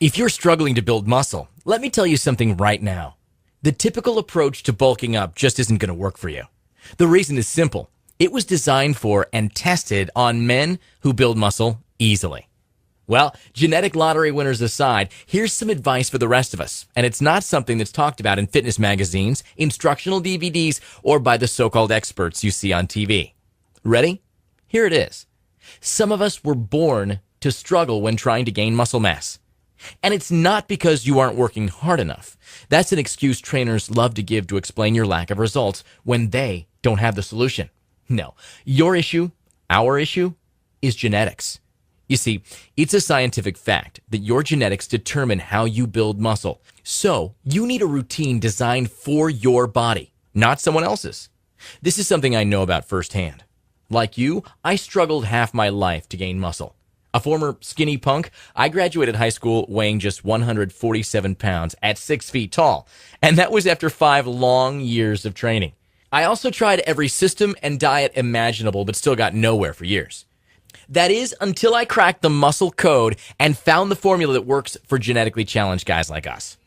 If you're struggling to build muscle, let me tell you something right now. The typical approach to bulking up just isn't going to work for you. The reason is simple. It was designed for and tested on men who build muscle easily. Well, genetic lottery winners aside, here's some advice for the rest of us. And it's not something that's talked about in fitness magazines, instructional DVDs, or by the so-called experts you see on TV. Ready? Here it is. Some of us were born to struggle when trying to gain muscle mass. And it's not because you aren't working hard enough. That's an excuse trainers love to give to explain your lack of results when they don't have the solution. No, your issue, our issue, is genetics. You see, it's a scientific fact that your genetics determine how you build muscle. So, you need a routine designed for your body, not someone else's. This is something I know about firsthand. Like you, I struggled half my life to gain muscle. A former skinny punk, I graduated high school weighing just 147 pounds at 6 feet tall, and that was after 5 long years of training. I also tried every system and diet imaginable, but still got nowhere for years. That is, until I cracked the muscle code and found the formula that works for genetically challenged guys like us.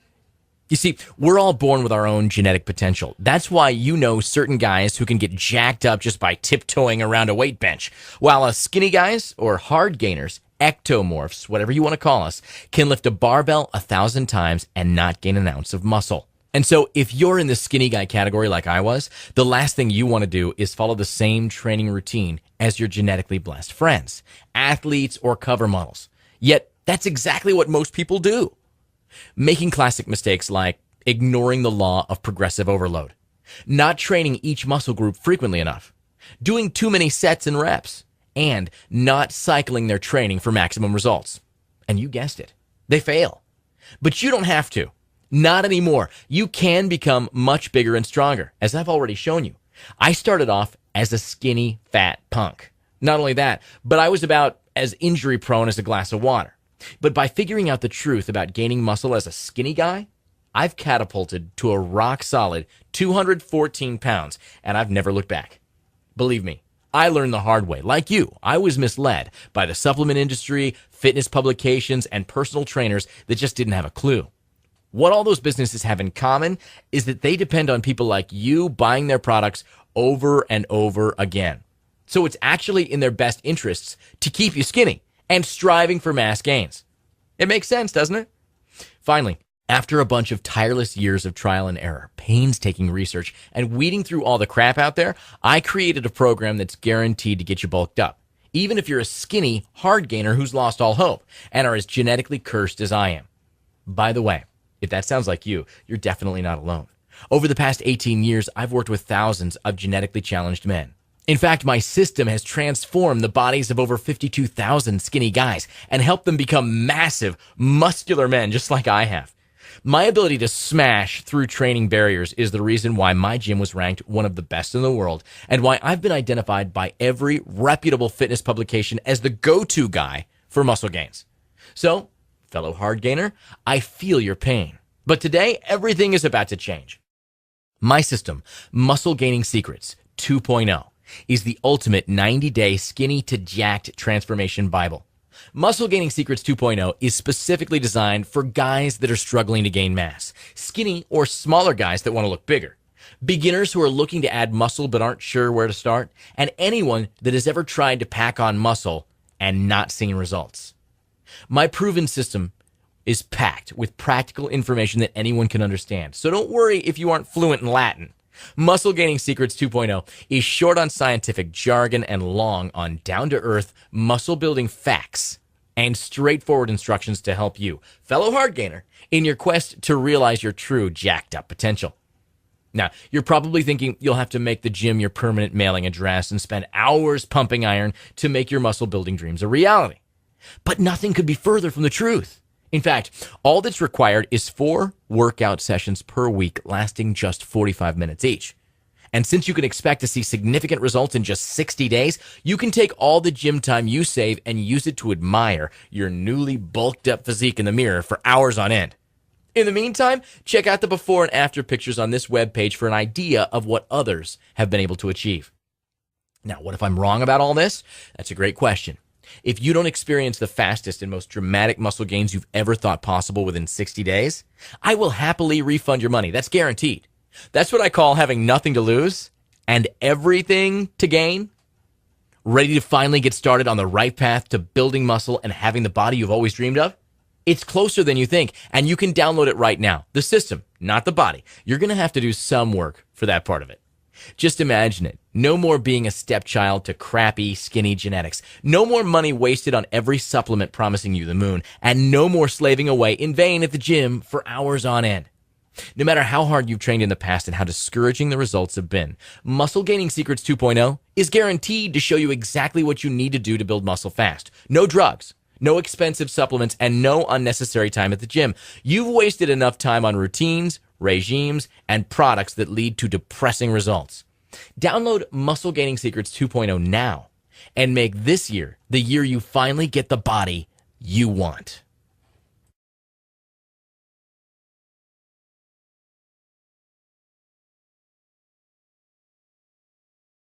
You see, we're all born with our own genetic potential. That's why you know certain guys who can get jacked up just by tiptoeing around a weight bench, while us skinny guys, or hard gainers, ectomorphs, whatever you want to call us, can lift a barbell 1,000 times and not gain an ounce of muscle. And so if you're in the skinny guy category like I was, the last thing you want to do is follow the same training routine as your genetically blessed friends, athletes, or cover models. Yet, that's exactly what most people do. Making classic mistakes like ignoring the law of progressive overload, not training each muscle group frequently enough, doing too many sets and reps, and not cycling their training for maximum results. And you guessed it, they fail. But you don't have to. Not anymore. You can become much bigger and stronger, as I've already shown you. I started off as a skinny, fat punk. Not only that, but I was about as injury prone as a glass of water. But by figuring out the truth about gaining muscle as a skinny guy, I've catapulted to a rock-solid 214 pounds, and I've never looked back. Believe me, I learned the hard way. Like you, I was misled by the supplement industry, fitness publications, and personal trainers that just didn't have a clue. What all those businesses have in common is that they depend on people like you buying their products over and over again. So it's actually in their best interests to keep you skinny and striving for mass gains. It makes sense, doesn't it? Finally, after a bunch of tireless years of trial and error, painstaking research, and weeding through all the crap out there, I created a program that's guaranteed to get you bulked up, even if you're a skinny, hard gainer who's lost all hope and are as genetically cursed as I am. By the way, if that sounds like you, you're definitely not alone. Over the past 18 years, I've worked with thousands of genetically challenged men. In fact, my system has transformed the bodies of over 52,000 skinny guys and helped them become massive, muscular men just like I have. My ability to smash through training barriers is the reason why my gym was ranked one of the best in the world and why I've been identified by every reputable fitness publication as the go-to guy for muscle gains. So, fellow hard gainer, I feel your pain. But today, everything is about to change. My system, Muscle Gaining Secrets 2.0, is the ultimate 90-day skinny to jacked transformation Bible. Muscle Gaining Secrets 2.0 is specifically designed for guys that are struggling to gain mass, skinny or smaller guys that want to look bigger, beginners who are looking to add muscle but aren't sure where to start, and anyone that has ever tried to pack on muscle and not seen results. My proven system is packed with practical information that anyone can understand, so don't worry if you aren't fluent in Latin. Muscle Gaining Secrets 2.0 is short on scientific jargon and long on down-to-earth muscle-building facts and straightforward instructions to help you, fellow hard gainer, in your quest to realize your true jacked-up potential. Now, you're probably thinking you'll have to make the gym your permanent mailing address and spend hours pumping iron to make your muscle-building dreams a reality. But nothing could be further from the truth. In fact, all that's required is 4 workout sessions per week lasting just 45 minutes each. And since you can expect to see significant results in just 60 days, you can take all the gym time you save and use it to admire your newly bulked up physique in the mirror for hours on end. In the meantime, check out the before and after pictures on this webpage for an idea of what others have been able to achieve. Now, what if I'm wrong about all this? That's a great question. If you don't experience the fastest and most dramatic muscle gains you've ever thought possible within 60 days, I will happily refund your money. That's guaranteed. That's what I call having nothing to lose and everything to gain. Ready to finally get started on the right path to building muscle and having the body you've always dreamed of? It's closer than you think, and you can download it right now. The system, not the body. You're going to have to do some work for that part of it. Just imagine it. No more being a stepchild to crappy, skinny genetics. No more money wasted on every supplement promising you the moon. And no more slaving away in vain at the gym for hours on end. No matter how hard you've trained in the past and how discouraging the results have been, Muscle Gaining Secrets 2.0 is guaranteed to show you exactly what you need to do to build muscle fast. No drugs, no expensive supplements, and no unnecessary time at the gym. You've wasted enough time on routines, regimes, and products that lead to depressing results. Download Muscle Gaining Secrets 2.0 now and make this year the year you finally get the body you want.